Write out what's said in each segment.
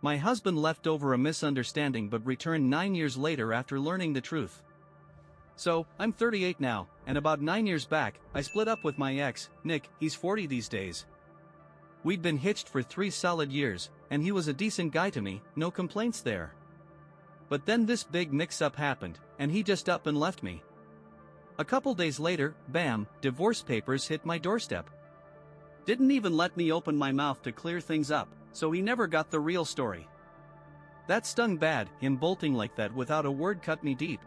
My husband left over a misunderstanding but returned 9 years later after learning the truth. So, I'm 38 now, and about 9 years back, I split up with my ex, Nick. He's 40 these days. We'd been hitched for 3 solid years, and he was a decent guy to me, no complaints there. But then this big mix-up happened, and he just up and left me. A couple days later, bam, divorce papers hit my doorstep. Didn't even let me open my mouth to clear things up, so he never got the real story. That stung bad, him bolting like that without a word cut me deep.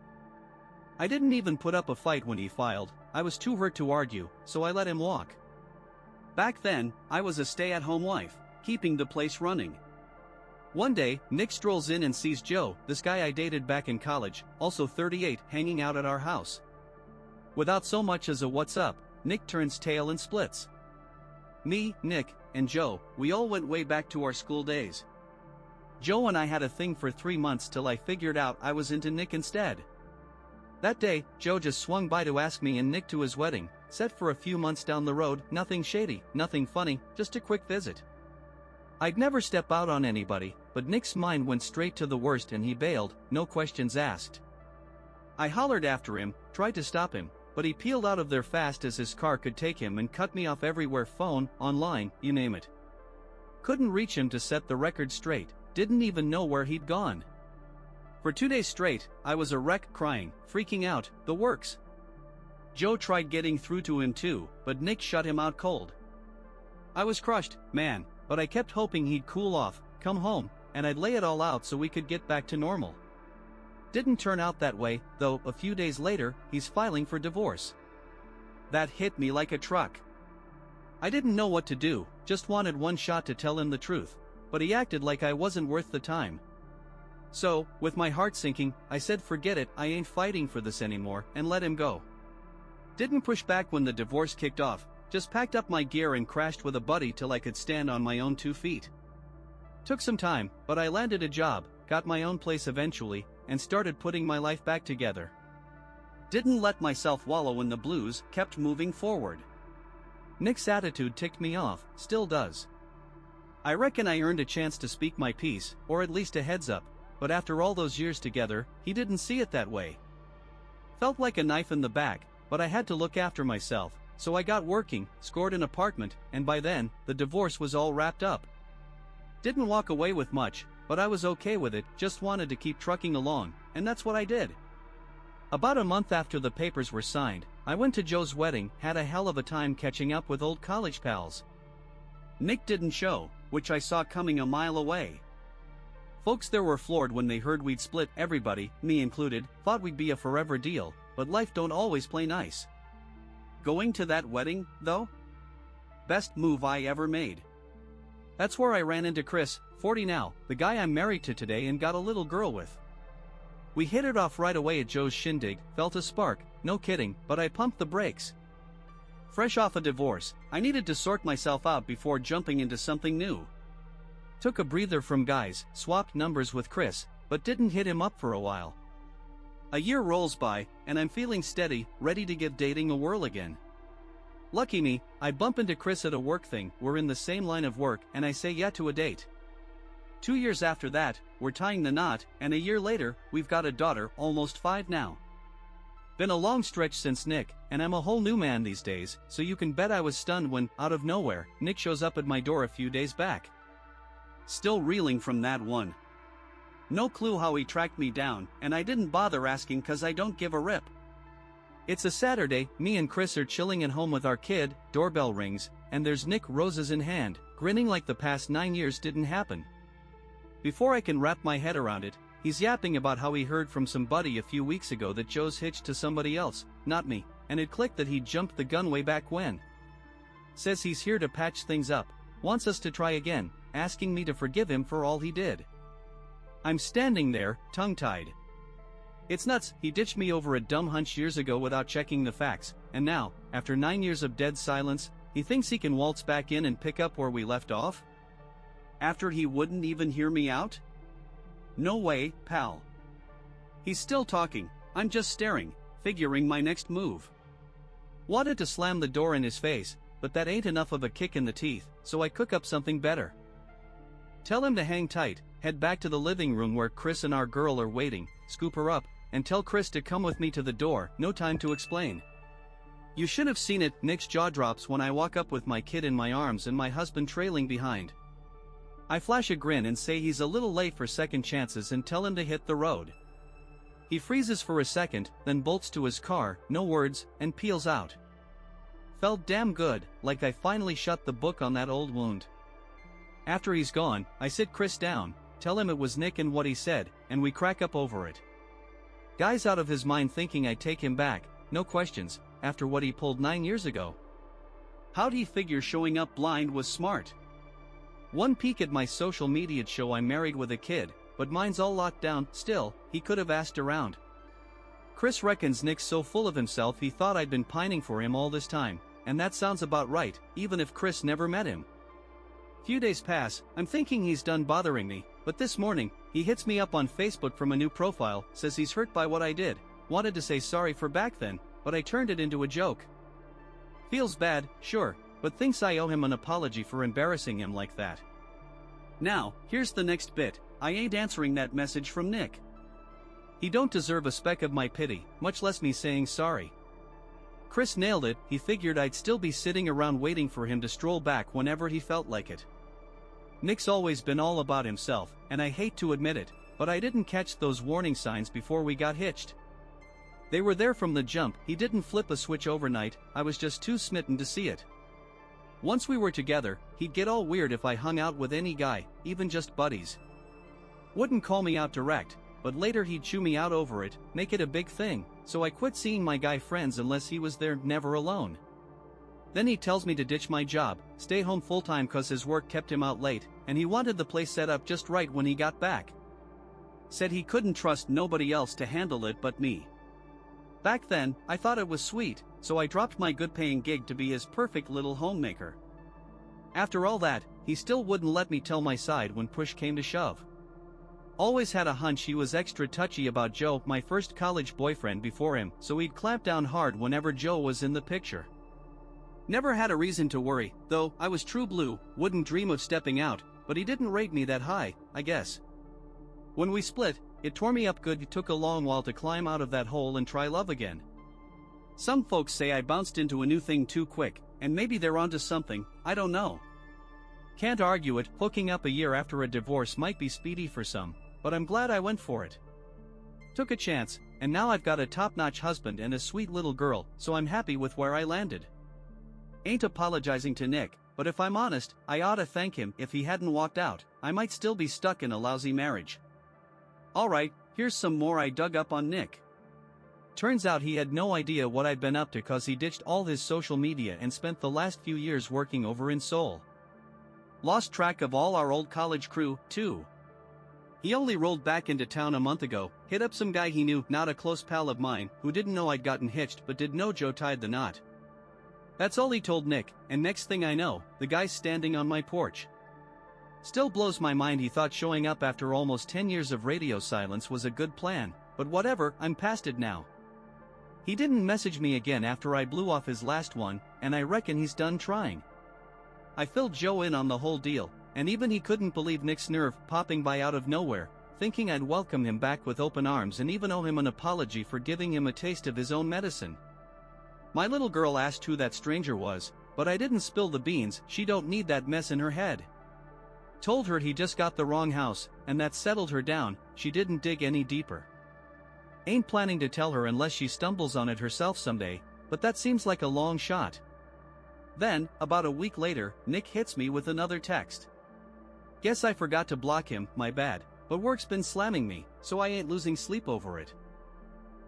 I didn't even put up a fight when he filed. I was too hurt to argue, so I let him walk. Back then, I was a stay-at-home wife, keeping the place running. One day, Nick strolls in and sees Joe, this guy I dated back in college, also 38, hanging out at our house. Without so much as a what's up, Nick turns tail and splits. Me, Nick, and Joe, we all went way back to our school days. Joe and I had a thing for 3 months till I figured out I was into Nick instead. That day, Joe just swung by to ask me and Nick to his wedding, set for a few months down the road, nothing shady, nothing funny, just a quick visit. I'd never step out on anybody, but Nick's mind went straight to the worst and he bailed, no questions asked. I hollered after him, tried to stop him, but he peeled out of there fast as his car could take him and cut me off everywhere, phone, online, you name it. Couldn't reach him to set the record straight, didn't even know where he'd gone. For 2 days straight, I was a wreck, crying, freaking out, the works. Joe tried getting through to him too, but Nick shut him out cold. I was crushed, man, but I kept hoping he'd cool off, come home, and I'd lay it all out so we could get back to normal. Didn't turn out that way, though. A few days later, he's filing for divorce. That hit me like a truck. I didn't know what to do, just wanted one shot to tell him the truth, but he acted like I wasn't worth the time. So, with my heart sinking, I said forget it, I ain't fighting for this anymore, and let him go. Didn't push back when the divorce kicked off, just packed up my gear and crashed with a buddy till I could stand on my own 2 feet. Took some time, but I landed a job, got my own place eventually, and started putting my life back together. Didn't let myself wallow in the blues, kept moving forward. Nick's attitude ticked me off, still does. I reckon I earned a chance to speak my piece, or at least a heads up, but after all those years together, he didn't see it that way. Felt like a knife in the back, but I had to look after myself, so I got working, scored an apartment, and by then, the divorce was all wrapped up. Didn't walk away with much, but I was okay with it, just wanted to keep trucking along, and that's what I did. About a month after the papers were signed, I went to Joe's wedding, had a hell of a time catching up with old college pals. Nick didn't show, which I saw coming a mile away. Folks there were floored when they heard we'd split. Everybody, me included, thought we'd be a forever deal, but life don't always play nice. Going to that wedding, though? Best move I ever made. That's where I ran into Chris, 40 now, the guy I'm married to today and got a little girl with. We hit it off right away at Joe's shindig, felt a spark, no kidding, but I pumped the brakes. Fresh off a divorce, I needed to sort myself out before jumping into something new. Took a breather from guys, swapped numbers with Chris, but didn't hit him up for a while. A year rolls by, and I'm feeling steady, ready to give dating a whirl again. Lucky me, I bump into Chris at a work thing, we're in the same line of work, and I say yeah to a date. 2 years after that, we're tying the knot, and a year later, we've got a daughter, almost 5 now. Been a long stretch since Nick, and I'm a whole new man these days, so you can bet I was stunned when, out of nowhere, Nick shows up at my door a few days back. Still reeling from that one. No clue how he tracked me down, and I didn't bother asking cause I don't give a rip. It's a Saturday, me and Chris are chilling at home with our kid, doorbell rings, and there's Nick, roses in hand, grinning like the past 9 years didn't happen. Before I can wrap my head around it, he's yapping about how he heard from some buddy a few weeks ago that Joe's hitched to somebody else, not me, and it clicked that he'd jumped the gun way back when. Says he's here to patch things up, wants us to try again, asking me to forgive him for all he did. I'm standing there, tongue-tied. It's nuts, he ditched me over a dumb hunch years ago without checking the facts, and now, after 9 years of dead silence, he thinks he can waltz back in and pick up where we left off? After he wouldn't even hear me out? No way, pal. He's still talking, I'm just staring, figuring my next move. Wanted to slam the door in his face, but that ain't enough of a kick in the teeth, so I cook up something better. Tell him to hang tight, head back to the living room where Chris and our girl are waiting, scoop her up, and tell Chris to come with me to the door. No time to explain. You should have seen it. Nick's jaw drops when I walk up with my kid in my arms and my husband trailing behind. I flash a grin and say he's a little late for second chances and tell him to hit the road. He freezes for a second, then bolts to his car, no words, and peels out. Felt damn good, like I finally shut the book on that old wound. After he's gone, I sit Chris down, tell him it was Nick and what he said, and we crack up over it. Guy's out of his mind thinking I'd take him back, no questions, after what he pulled 9 years ago. How'd he figure showing up blind was smart? One peek at my social media show I'm married with a kid, but mine's all locked down. Still, he could have asked around. Chris reckons Nick's so full of himself he thought I'd been pining for him all this time, and that sounds about right, even if Chris never met him. Few days pass, I'm thinking he's done bothering me, but this morning, he hits me up on Facebook from a new profile, says he's hurt by what I did, wanted to say sorry for back then, but I turned it into a joke. Feels bad, sure, but thinks I owe him an apology for embarrassing him like that. Now, here's the next bit, I ain't answering that message from Nick. He don't deserve a speck of my pity, much less me saying sorry. Chris nailed it. He figured I'd still be sitting around waiting for him to stroll back whenever he felt like it. Nick's always been all about himself, and I hate to admit it, but I didn't catch those warning signs before we got hitched. They were there from the jump. He didn't flip a switch overnight, I was just too smitten to see it. Once we were together, he'd get all weird if I hung out with any guy, even just buddies. Wouldn't call me out direct, but later he'd chew me out over it, make it a big thing, so I quit seeing my guy friends unless he was there, never alone. Then he tells me to ditch my job, stay home full-time cause his work kept him out late, and he wanted the place set up just right when he got back. Said he couldn't trust nobody else to handle it but me. Back then, I thought it was sweet, so I dropped my good-paying gig to be his perfect little homemaker. After all that, he still wouldn't let me tell my side when push came to shove. Always had a hunch he was extra touchy about Joe, my first college boyfriend before him, so he'd clamp down hard whenever Joe was in the picture. Never had a reason to worry, though I was true blue, wouldn't dream of stepping out, but he didn't rate me that high, I guess. When we split, it tore me up good. It took a long while to climb out of that hole and try love again. Some folks say I bounced into a new thing too quick, and maybe they're onto something, I don't know. Can't argue it. Hooking up a year after a divorce might be speedy for some, but I'm glad I went for it. Took a chance, and now I've got a top-notch husband and a sweet little girl, so I'm happy with where I landed. Ain't apologizing to Nick, but if I'm honest, I ought to thank him. If he hadn't walked out, I might still be stuck in a lousy marriage. Alright, here's some more I dug up on Nick. Turns out he had no idea what I'd been up to cause he ditched all his social media and spent the last few years working over in Seoul. Lost track of all our old college crew, too. He only rolled back into town a month ago, hit up some guy he knew, not a close pal of mine, who didn't know I'd gotten hitched but did know Joe tied the knot. That's all he told Nick, and next thing I know, the guy's standing on my porch. Still blows my mind he thought showing up after almost 10 years of radio silence was a good plan, but whatever, I'm past it now. He didn't message me again after I blew off his last one, and I reckon he's done trying. I filled Joe in on the whole deal, and even he couldn't believe Nick's nerve popping by out of nowhere, thinking I'd welcome him back with open arms and even owe him an apology for giving him a taste of his own medicine. My little girl asked who that stranger was, but I didn't spill the beans. She don't need that mess in her head. Told her he just got the wrong house, and that settled her down. She didn't dig any deeper. Ain't planning to tell her unless she stumbles on it herself someday, but that seems like a long shot. Then, about a week later, Nick hits me with another text. Guess I forgot to block him, my bad, but work's been slamming me, so I ain't losing sleep over it.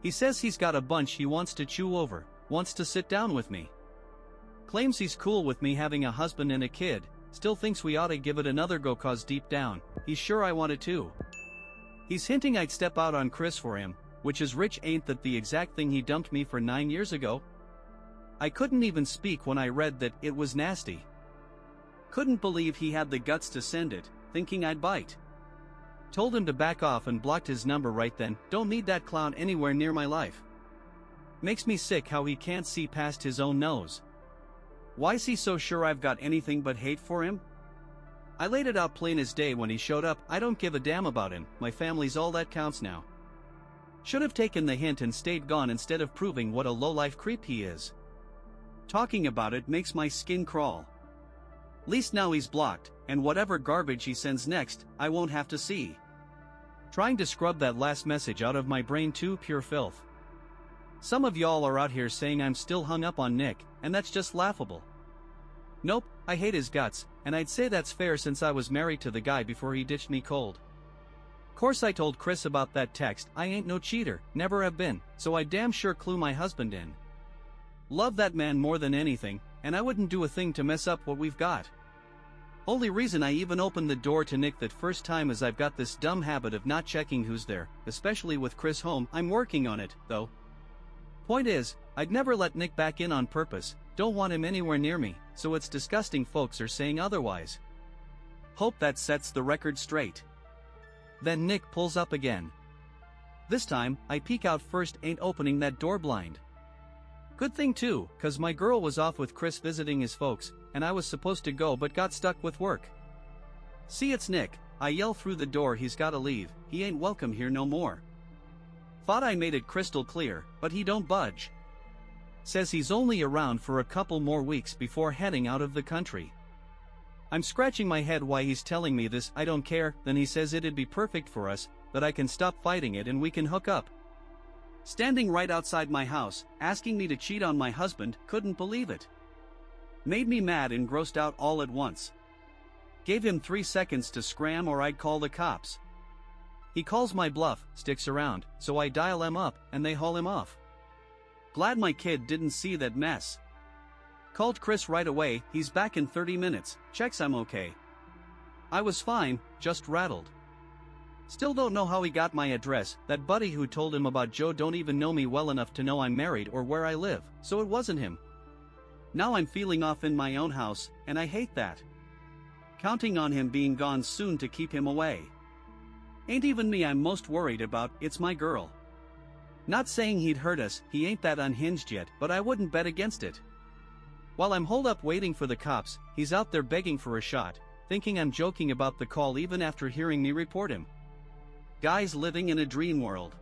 He says he's got a bunch he wants to chew over, wants to sit down with me. Claims he's cool with me having a husband and a kid, still thinks we ought to give it another go cause deep down, he's sure I want it too. He's hinting I'd step out on Chris for him, which is rich. Ain't that the exact thing he dumped me for 9 years ago? I couldn't even speak when I read that. It was nasty. Couldn't believe he had the guts to send it, thinking I'd bite. Told him to back off and blocked his number right then. Don't need that clown anywhere near my life. Makes me sick how he can't see past his own nose. Why's he so sure I've got anything but hate for him? I laid it out plain as day when he showed up. I don't give a damn about him, my family's all that counts now. Should have taken the hint and stayed gone instead of proving what a low-life creep he is. Talking about it makes my skin crawl. Least now he's blocked, and whatever garbage he sends next, I won't have to see. Trying to scrub that last message out of my brain too, pure filth. Some of y'all are out here saying I'm still hung up on Nick, and that's just laughable. Nope, I hate his guts, and I'd say that's fair since I was married to the guy before he ditched me cold. Course I told Chris about that text. I ain't no cheater, never have been, so I damn sure clue my husband in. Love that man more than anything, and I wouldn't do a thing to mess up what we've got. Only reason I even opened the door to Nick that first time is I've got this dumb habit of not checking who's there, especially with Chris home. I'm working on it, though. Point is, I'd never let Nick back in on purpose, don't want him anywhere near me, so it's disgusting folks are saying otherwise. Hope that sets the record straight. Then Nick pulls up again. This time, I peek out first, ain't opening that door blind. Good thing too, cause my girl was off with Chris visiting his folks, and I was supposed to go but got stuck with work. See, it's Nick, I yell through the door. He's gotta leave, he ain't welcome here no more. Thought I made it crystal clear, but he don't budge. Says he's only around for a couple more weeks before heading out of the country. I'm scratching my head why he's telling me this. I don't care. Then he says it'd be perfect for us, that I can stop fighting it and we can hook up. Standing right outside my house, asking me to cheat on my husband, couldn't believe it. Made me mad and grossed out all at once. Gave him 3 seconds to scram or I'd call the cops. He calls my bluff, sticks around, so I dial them up, and they haul him off. Glad my kid didn't see that mess. Called Chris right away. He's back in 30 minutes, checks I'm okay. I was fine, just rattled. Still don't know how he got my address. That buddy who told him about Joe don't even know me well enough to know I'm married or where I live, so it wasn't him. Now I'm feeling off in my own house, and I hate that. Counting on him being gone soon to keep him away. Ain't even me I'm most worried about, it's my girl. Not saying he'd hurt us, he ain't that unhinged yet, but I wouldn't bet against it. While I'm holed up waiting for the cops, he's out there begging for a shot, thinking I'm joking about the call even after hearing me report him. Guy's living in a dream world.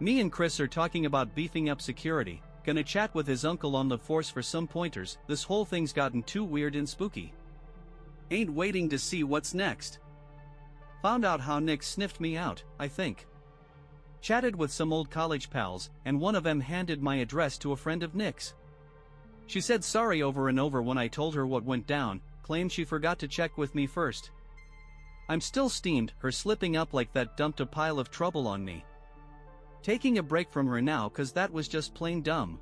Me and Chris are talking about beefing up security, gonna chat with his uncle on the force for some pointers. This whole thing's gotten too weird and spooky. Ain't waiting to see what's next. Found out how Nick sniffed me out, I think. Chatted with some old college pals, and one of them handed my address to a friend of Nick's. She said sorry over and over when I told her what went down, claimed she forgot to check with me first. I'm still steamed. Her slipping up like that dumped a pile of trouble on me. Taking a break from her now cause that was just plain dumb.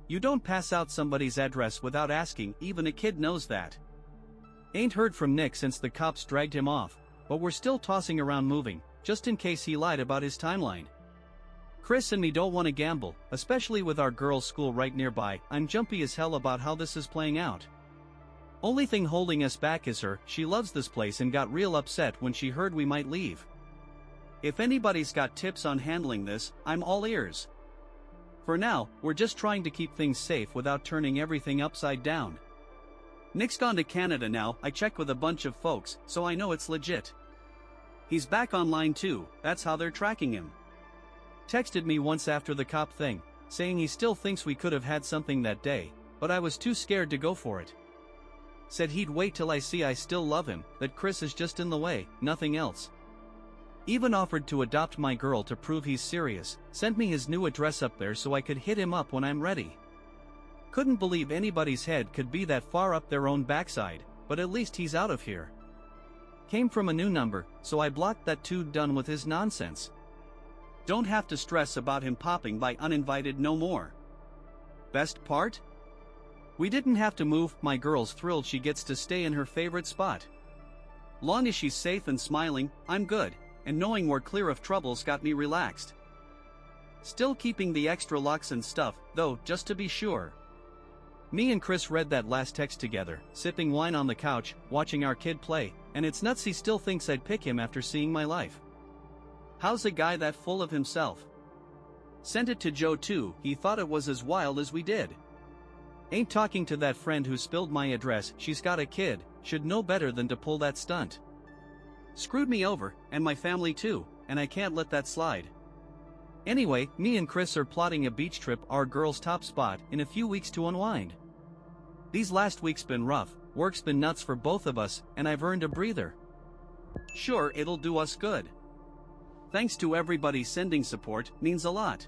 You don't pass out somebody's address without asking, even a kid knows that. Ain't heard from Nick since the cops dragged him off, but we're still tossing around moving, just in case he lied about his timeline. Chris and me don't want to gamble, especially with our girls' school right nearby. I'm jumpy as hell about how this is playing out. Only thing holding us back is her. She loves this place and got real upset when she heard we might leave. If anybody's got tips on handling this, I'm all ears. For now, we're just trying to keep things safe without turning everything upside down. Nick's gone to Canada now. I checked with a bunch of folks, so I know it's legit. He's back online too, that's how they're tracking him. Texted me once after the cop thing, saying he still thinks we could have had something that day, but I was too scared to go for it. Said he'd wait till I see I still love him, that Chris is just in the way, nothing else. Even offered to adopt my girl to prove he's serious, sent me his new address up there so I could hit him up when I'm ready. Couldn't believe anybody's head could be that far up their own backside, but at least he's out of here. Came from a new number, so I blocked that too. Done with his nonsense. Don't have to stress about him popping by uninvited no more. Best part? We didn't have to move. My girl's thrilled she gets to stay in her favorite spot. Long as she's safe and smiling, I'm good, and knowing we're clear of troubles got me relaxed. Still keeping the extra locks and stuff, though, just to be sure. Me and Chris read that last text together, sipping wine on the couch, watching our kid play, and it's nuts he still thinks I'd pick him after seeing my life. How's a guy that full of himself? Sent it to Joe too. He thought it was as wild as we did. Ain't talking to that friend who spilled my address, she's got a kid, should know better than to pull that stunt. Screwed me over, and my family too, and I can't let that slide. Anyway, me and Chris are plotting a beach trip, our girl's top spot, in a few weeks to unwind. These last weeks been rough, work's been nuts for both of us, and I've earned a breather. Sure, it'll do us good. Thanks to everybody sending support, means a lot.